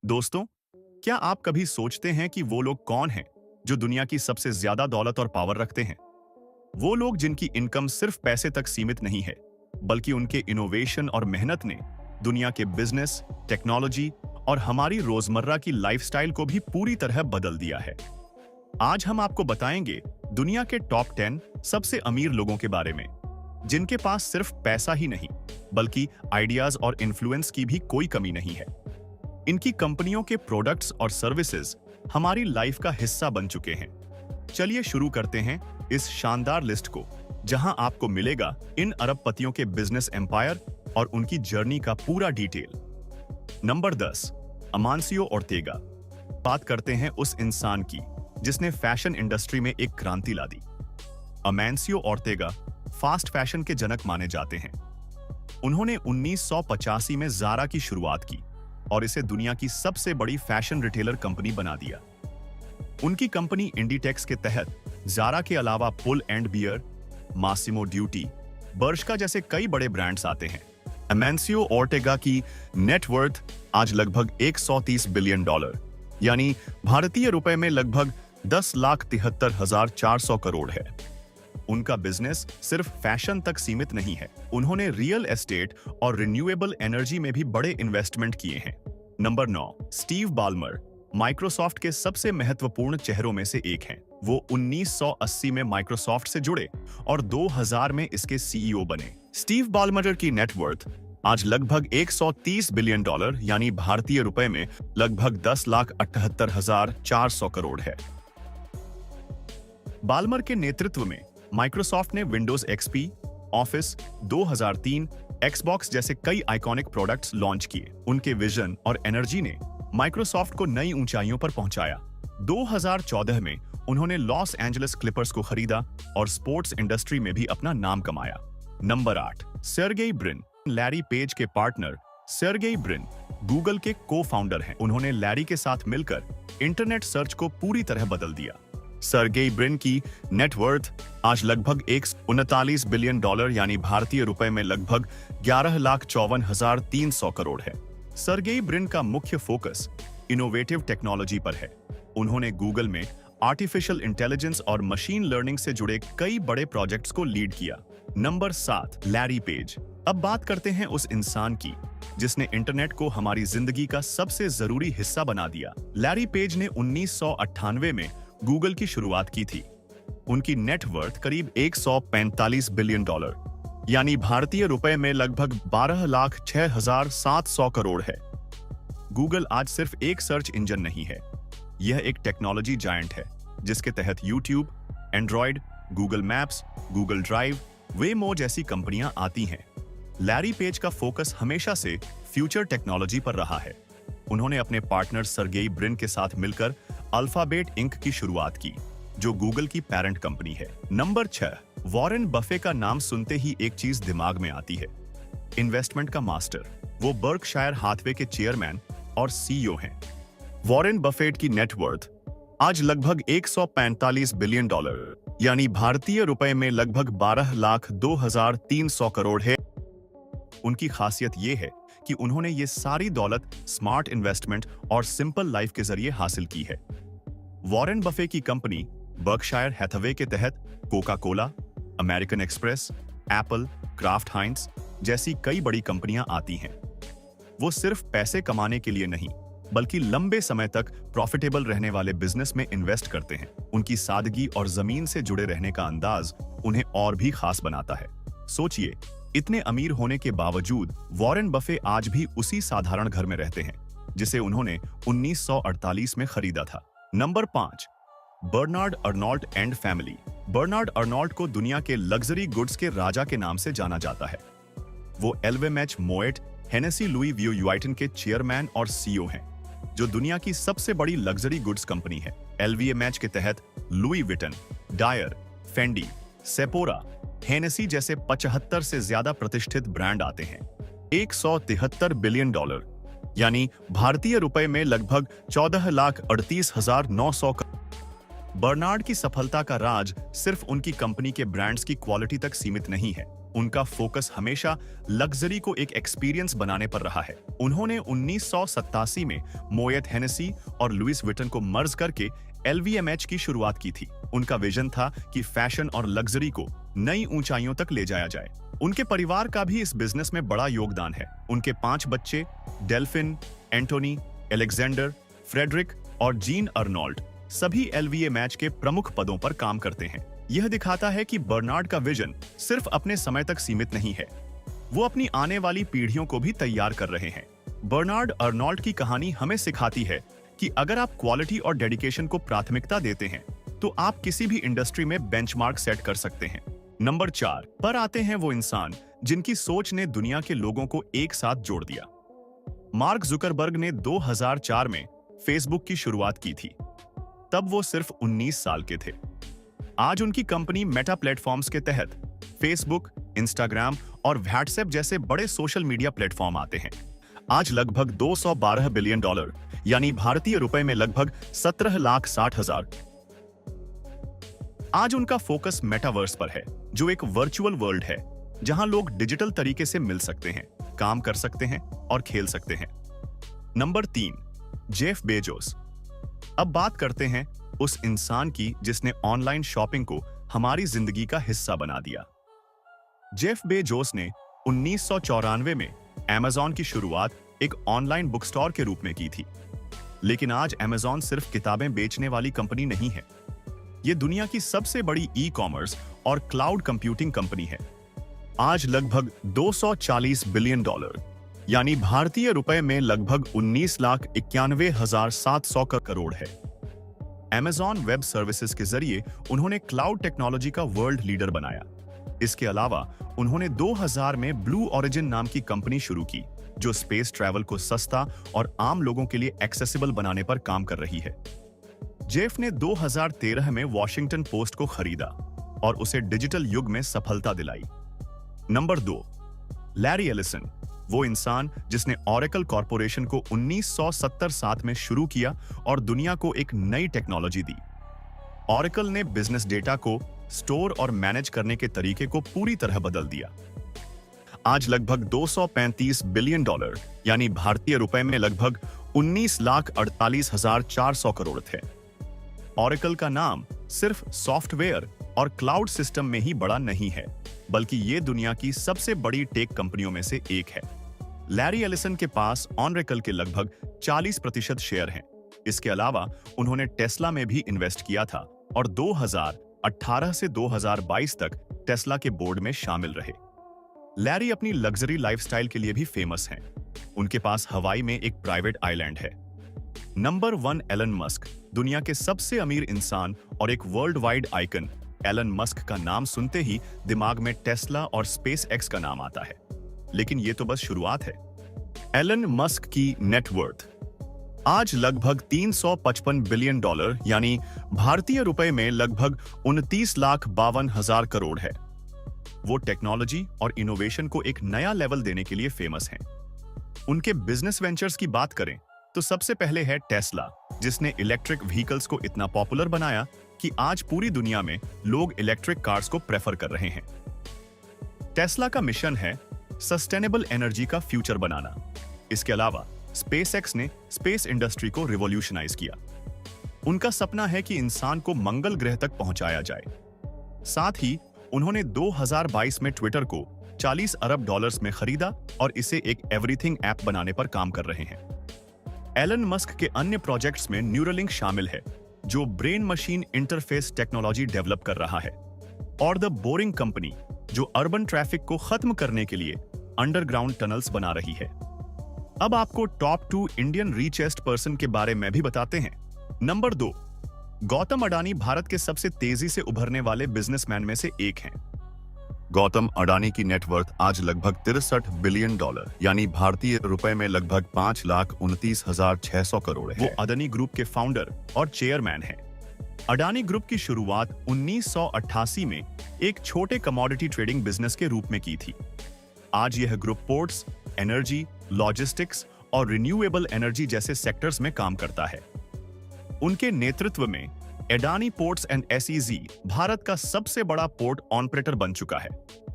दोस्तों, क्या आप कभी सोचते हैं कि वो लोग कौन हैं जो दुनिया की सबसे ज्यादा दौलत और पावर रखते हैं? वो लोग जिनकी इनकम सिर्फ पैसे तक सीमित नहीं है, बल्कि उनके इनोवेशन और मेहनत ने दुनिया के बिजनेस, टेक्नोलॉजी और हमारी रोजमर्रा की लाइफस्टाइल को भी पूरी तरह बदल दिया है। आज हम आपको बताएंगे दुनिया के टॉप 10 सबसे अमीर लोगों के बारे में, जिनके पास सिर्फ पैसा ही नहीं, बल्कि आइडियाज और इन्फ्लुएंस की भी कोई कमी नहीं है। इनकी कंपनियों के प्रोडक्ट्स और सर्विसेज हमारी लाइफ का हिस्सा बन चुके हैं। चलिए शुरू करते हैं इस शानदार लिस्ट को, जहां आपको मिलेगा इन अरबपतियों के बिजनेस एम्पायर और उनकी जर्नी का पूरा डिटेल। नंबर 10, अमानसियो ओर्तेगा। बात करते हैं उस इंसान की जिसने फैशन इंडस्ट्री में एक क्रांति ला दी। अमानसियो ओर्तेगा फास्ट फैशन के जनक माने जाते हैं। उन्होंने 1985 में ज़ारा की शुरुआत की और इसे दुनिया की सबसे बड़ी फैशन रिटेलर कंपनी बना दिया। उनकी कंपनी इंडीटेक्स के तहत ज़ारा के अलावा pull and beer, Masimo duty, बर्शका जैसे कई बड़े ब्रांड्स आते हैं। अमानसियो ओर्टेगा की नेटवर्थ आज लगभग $130 बिलियन, यानी भारतीय रुपए में लगभग 10,73,400 करोड़ है। उनका बिजनेस सिर्फ फैशन तक सीमित नहीं है, उन्होंने रियल एस्टेट और रिन्यूएबल एनर्जी में भी बड़े इन्वेस्टमेंट किए हैं। नंबर 9, स्टीव बाल्मर माइक्रोसॉफ्ट के सबसे महत्वपूर्ण चेहरों में से एक हैं। वो 1980 में माइक्रोसॉफ्ट से जुड़े और 2000 में इसके सीईओ बने। स्टीव बाल्मर की नेटवर्थ आज लगभग $130 बिलियन, यानी भारतीय रुपए में लगभग 10,78,400 करोड़ है। बाल्मर के नेतृत्व में माइक्रोसॉफ्ट ने विंडोज एक्सपी, ऑफिस 2003, एक्सबॉक्स जैसे कई आइकॉनिक प्रोडक्ट्स लॉन्च किए। उनके विजन और एनर्जी ने माइक्रोसॉफ्ट को नई ऊंचाइयों पर पहुंचाया। 2014 में उन्होंने लॉस एंजलिस क्लिपर्स को खरीदा और स्पोर्ट्स इंडस्ट्री में भी अपना नाम कमाया। Number 8, Sergey Brin. Larry page के पार्टनर सर्गेई ब्रिन गूगल के को-फाउंडर हैं। उन्होंने लैरी के साथ मिलकर इंटरनेट सर्च को पूरी तरह बदल दिया। सर्गेई ब्रिन की नेटवर्थ आज लगभग $139 बिलियन, यानी भारतीय रुपए में लगभग 11,54,300 करोड़ है। सर्गेई ब्रिन का मुख्य फोकस इनोवेटिव टेक्नोलॉजी पर है। उन्होंने गूगल में आर्टिफिशियल इंटेलिजेंस और मशीन लर्निंग से जुड़े कई बड़े प्रोजेक्ट्स को लीड किया। Number 7, Larry page. अब बात करते हैं उस इंसान की जिसने इंटरनेट को हमारी जिंदगी का सबसे जरूरी हिस्सा बना दिया। लैरी पेज ने 1998 में गूगल की शुरुआत की थी। उनकी नेटवर्थ करीब $145 बिलियन, यानी भारतीय रुपए में लगभग 12,06,700 करोड़ है। गूगल आज सिर्फ एक सर्च इंजन नहीं है, यह एक टेक्नोलॉजी जायंट है जिसके तहत YouTube, Android, Google Maps, Google Drive, Waymo जैसी कंपनियां आती हैं। लैरी पेज का फोकस हमेशा से फ्यूचर टेक्नोलॉजी पर रहा है। उन्होंने अपने पार्टनर सर्गेई ब्रिन के साथ मिलकर अल्फाबेट इंक की शुरुआत की, जो गूगल की पेरेंट कंपनी है। नंबर 6, वॉरेन बफे का नाम सुनते ही एक चीज दिमाग में आती है, इन्वेस्टमेंट का मास्टर। वो बर्कशायर हाथवे के चेयरमैन और सीईओ हैं। वॉरेन बफेट की नेटवर्थ आज लगभग $145 बिलियन, यानी भारतीय रुपए में लगभग 12,02,300 करोड़ है। उनकी खासियत यह है कि उन्होंने ये सारी दौलत स्मार्ट इन्वेस्टमेंट और सिंपल लाइफ के जरिए हासिल की है। वॉरेन बफे की कंपनी बर्कशायर हैथवे के तहत Coca Cola, American Express, Apple, Kraft Heinz जैसी कई बड़ी कंपनियां आती हैं। वो सिर्फ पैसे कमाने के लिए नहीं, बल्कि लंबे समय तक प्रॉफिटेबल रहने वाले बिजनेस में इन्वेस्ट करते हैं। उनकी सादगी और जमीन से जुड़े रहने का अंदाज उन्हें और भी खास बनाता है। सोचिए, इतने अमीर होने के बावजूद वॉरेन बफे आज भी उसी साधारण घर में रहते हैं जिसे उन्होंने 1948 में खरीदा था। Number 5, Bernard Arnault and family. Bernard Arnault को दुनिया के लग्जरी गुड्स के राजा के नाम से जाना जाता है। वो एलवीएमएच मोएट हेनेसी लुई व्यूइटन के चेयरमैन और सीईओ हैं, जो दुनिया की सबसे बड़ी लग्जरी गुड्स कंपनी है। एलवीएमएच के तहत Louis Vuitton, Dior, Fendi, Sephora, Hennessy जैसे 75 से ज्यादा प्रतिष्ठित ब्रांड आते हैं। $173 बिलियन, यानी भारतीय रुपए में लगभग 14,38,900 बर्नार्ड की सफलता का राज सिर्फ उनकी कंपनी के ब्रांड्स की क्वालिटी तक सीमित नहीं है। उनका फोकस हमेशा लग्जरी को एक एक्सपीरियंस बनाने पर रहा है। उन्होंने 1987 में मोएट हेनेसी और लुइस विटन को मर्ज करके LVMH की शुरुआत की थी। उनका विजन था कि फैशन और लग्जरी को नई ऊंचाइयों तक ले जाया जाए। उनके परिवार का भी इस बिजनेस में बड़ा योगदान है। उनके 5 बच्चे डेल्फिन, एंटोनी, एलेक्जेंडर, फ्रेडरिक और जीन अर्नोल्ड सभी LVMH के प्रमुख पदों पर काम करते हैं। यह दिखाता है कि बर्नार्ड का विजन सिर्फ अपने समय तक सीमित नहीं है, वो अपनी आने वाली पीढ़ियों को भी तैयार कर रहे हैं। बर्नार्ड अर्नोल्ड की कहानी हमें सिखाती है कि अगर आप क्वालिटी और डेडिकेशन को प्राथमिकता देते हैं तो आप किसी भी इंडस्ट्री में बेंचमार्क सेट कर सकते हैं। नंबर 4 पर आते हैं वो इंसान जिनकी सोच ने दुनिया के लोगों को एक साथ जोड़ दिया। मार्क जुकरबर्ग ने 2004 में फेसबुक की शुरुआत की थी। तब वो सिर्फ 19 साल के थे। आज उनकी कंपनी मेटा प्लेटफॉर्म्स के तहत फेसबुक, इंस्टाग्राम और व्हाट्सएप जैसे बड़े सोशल मीडिया प्लेटफॉर्म आते हैं। आज लगभग $212 बिलियन यानी भारतीय रुपए में लगभग 17,60,000। आज उनका फोकस मेटावर्स पर है, जो एक वर्चुअल वर्ल्ड है जहां लोग डिजिटल तरीके से मिल सकते हैं, काम कर सकते हैं और खेल सकते हैं। Number 3 Jeff Bezos. अब बात करते हैं उस इंसान की जिसने ऑनलाइन शॉपिंग को हमारी जिंदगी का हिस्सा बना दिया। जेफ बेजोस ने 1994 में Amazon की शुरुआत एक ऑनलाइन बुक स्टोर के रूप में की थी। लेकिन आज Amazon सिर्फ किताबें बेचने वाली कंपनी नहीं है, ये दुनिया की सबसे बड़ी ई-कॉमर्स और क्लाउड कंप्यूटिंग कंपनी है। आज लगभग $240 बिलियन यानी भारतीय रुपए में लगभग 19,91,700 करोड़ है। Amazon वेब सर्विसेज के जरिए उन्होंने क्लाउड टेक्नोलॉजी का वर्ल्ड लीडर बनाया। इसके अलावा उन्होंने 2000 में ब्लू ओरिजिन नाम की कंपनी शुरू की, जो स्पेस ट्रैवल को सस्ता और आम लोगों के लिए एक्सेसिबल बनाने पर काम कर रही है। जेफ ने 2013 में वॉशिंगटन पोस्ट को खरीदा और उसे डिजिटल युग में सफलता दिलाई। Number 2 Larry Ellison. वो इंसान जिसने ओरेकल कॉर्पोरेशन को 1977 में शुरू किया और दुनिया को एक नई टेक्नोलॉजी दी। ओरेकल ने बिजनेस डेटा को स्टोर और मैनेज करने के तरीके को पूरी तरह बदल दिया। आज लगभग $235 बिलियन यानी भारतीय रुपए में लगभग 19,48,400 करोड़ थे। ओरेकल का नाम सिर्फ सॉफ्टवेयर और क्लाउड सिस्टम में ही बड़ा नहीं है, बल्कि ये दुनिया की सबसे बड़ी टेक कंपनियों में से एक है। लैरी एलिसन के पास ओरेकल के लगभग 40% शेयर हैं। इसके अलावा उन्होंने टेस्ला में भी इन्वेस्ट किया था और 2018 से 2022 तक टेस्ला के बोर्ड में शामिल रहे। लैरी अपनी लग्जरी लाइफस्टाइल के लिए भी फेमस हैं। उनके पास हवाई में एक प्राइवेट आइलैंड है। Number 1 Elon Musk. दुनिया के सबसे अमीर इंसान और एक world wide icon Elon Musk का नाम सुनते ही दिमाग में टेस्ला और स्पेस एक्स का नाम आता है। लेकिन ये तो बस शुरुआत है। एलन मस्क की नेटवर्थ आज लगभग $355 बिलियन यानी भारतीय रुपए में लगभग 29,52,000 करोड़ है। वो टेक्नोलॉजी और इनोवेशन को एक नया लेवल देने के लिए फेमस हैं। उनके बिजनेस वेंचर्स की बात करें तो सबसे पहले है टेस्ला, जिसने इलेक्ट्रिक व्हीकल्स को इतना पॉपुलर बनाया कि आज पूरी दुनिया में लोग इलेक्ट्रिक कार्स को प्रेफर कर रहे हैं। टेस्ला का मिशन है सस्टेनेबल एनर्जी का फ्यूचर बनाना। इसके अलावा स्पेसएक्स ने स्पेस इंडस्ट्री को रिवॉल्यूशनाइज किया। उनका सपना है कि इंसान को मंगल ग्रह तक पहुंचाया जाए। साथ ही उन्होंने 2022 में ट्विटर को $40 अरब में खरीदा और इसे एक एवरीथिंग ऐप बनाने पर काम कर रहे हैं। एलन मस्क के अन्य प्रोजेक्ट्स में न्यूरालिंक शामिल है, जो brain machine interface technology develop कर रहा है, और द बोरिंग कंपनी, जो अर्बन ट्रैफिक को खत्म करने के लिए अंडरग्राउंड टनल्स बना रही है। अब आपको टॉप 2 इंडियन रिचेस्ट पर्सन के बारे में भी बताते हैं। नंबर 2 गौतम अडानी भारत के सबसे तेजी से उभरने वाले बिजनेसमैन में से एक हैं। गौतम अडानी की नेटवर्थ आज लगभग $63 बिलियन यानी भारतीय रुपए में लगभग 5,29,600 करोड़ है। वो अडानी ग्रुप के फाउंडर और चेयरमैन हैं। अडानी ग्रुप की शुरुआत 1988 में एक छोटे कमोडिटी ट्रेडिंग बिजनेस के रूप में की थी। आज यह ग्रुप पोर्ट्स, एनर्जी, लॉजिस्टिक्स और रिन्यूएबल एनर्जी जैसे सेक्टर्स में काम करता है। उनके नेतृत्व में Adani ports and SEZ Bharat का सबसे बड़ा पोर्ट ऑपरेटर बन चुका है।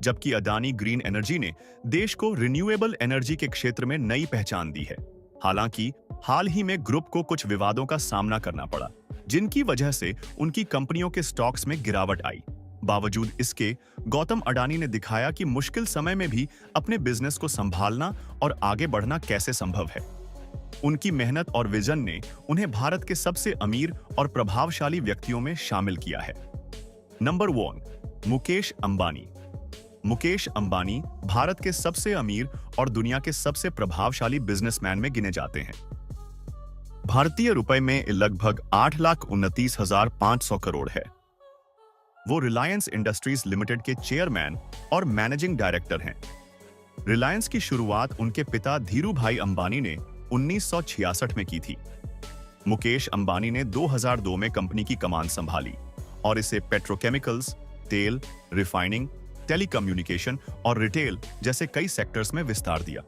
जबकि अडानी ग्रीन एनर्जी ने देश को रिन्यूएबल एनर्जी के क्षेत्र में नई पहचान दी है। हालांकि हाल ही में ग्रुप को कुछ विवादों का सामना करना पड़ा, जिनकी वजह से उनकी कंपनियों के स्टॉक्स में गिरावट आई। बावजूद इसके, गौतम अडानी ने दिखाया कि मुश्किल समय में भी अपने बिजनेस को संभालना और आगे बढ़ना कैसे संभव है। उनकी मेहनत और विजन ने उन्हें भारत के सबसे अमीर और प्रभावशाली व्यक्तियों में शामिल किया है। नंबर 1, मुकेश अंबानी। मुकेश अंबानी भारत के सबसे अमीर और दुनिया के सबसे प्रभावशाली बिजनेसमैन में गिने जाते हैं। भारतीय रुपए में लगभग 8,29,500 करोड़ है। वो रिलायंस इंडस्ट्रीज लिमिटेड के चेयरमैन और मैनेजिंग डायरेक्टर हैं। रिलायंस की शुरुआत उनके पिता धीरूभाई अंबानी ने 1966 में की थी। मुकेश अंबानी ने 2002 में कंपनी की कमान संभाली और इसे पेट्रोकेमिकल्स, तेल, रिफाइनिंग, टेलीकम्युनिकेशन और रिटेल जैसे कई सेक्टर्स में विस्तार दिया।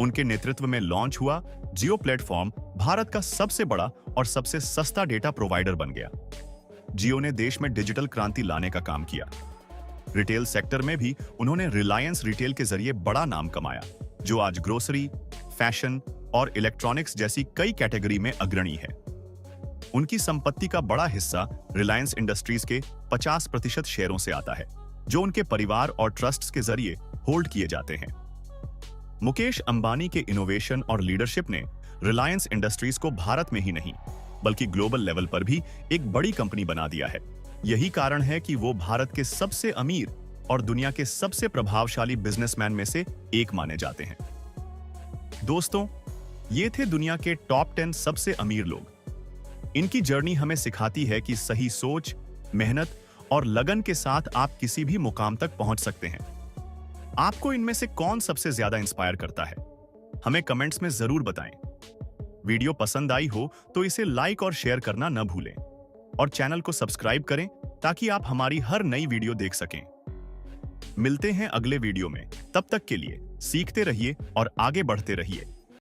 उनके नेतृत्व में लॉन्च हुआ जियो प्लेटफॉर्म भारत का सबसे बड़ा और सबसे सस्ता डेटा प्रोवाइडर बन गया। जियो ने देश में डिजिटल क्रांति लाने का काम किया। रिटेल सेक्टर में भी उन्होंने रिलायंस रिटेल के जरिए बड़ा नाम कमाया, जो आज ग्रोसरी, फैशन और इलेक्ट्रॉनिक्स जैसी कई कैटेगरी में अग्रणी है। उनकी संपत्ति का बड़ा हिस्सा रिलायंस इंडस्ट्रीज के 50% शेयरों से आता है, जो उनके परिवार और ट्रस्ट्स के जरिए होल्ड किए जाते हैं। मुकेश अंबानी के इनोवेशन और लीडरशिप ने रिलायंस इंडस्ट्रीज को भारत में ही नहीं बल्कि ग्लोबल लेवल पर भी एक बड़ी कंपनी बना दिया है। यही कारण है कि वो भारत के सबसे अमीर और दुनिया के सबसे प्रभावशाली बिजनेसमैन में से एक माने जाते हैं। दोस्तों, ये थे दुनिया के टॉप 10 सबसे अमीर लोग। इनकी जर्नी हमें सिखाती है कि सही सोच, मेहनत और लगन के साथ आप किसी भी मुकाम तक पहुंच सकते हैं। आपको इनमें से कौन सबसे ज्यादा इंस्पायर करता है? हमें कमेंट्स में जरूर बताएं। वीडियो पसंद आई हो तो इसे लाइक और शेयर करना न भूलें और चैनल को सब्सक्राइब करें ताकि आप हमारी हर नई वीडियो देख सकें। मिलते हैं अगले वीडियो में। तब तक के लिए सीखते रहिए और आगे बढ़ते रहिए।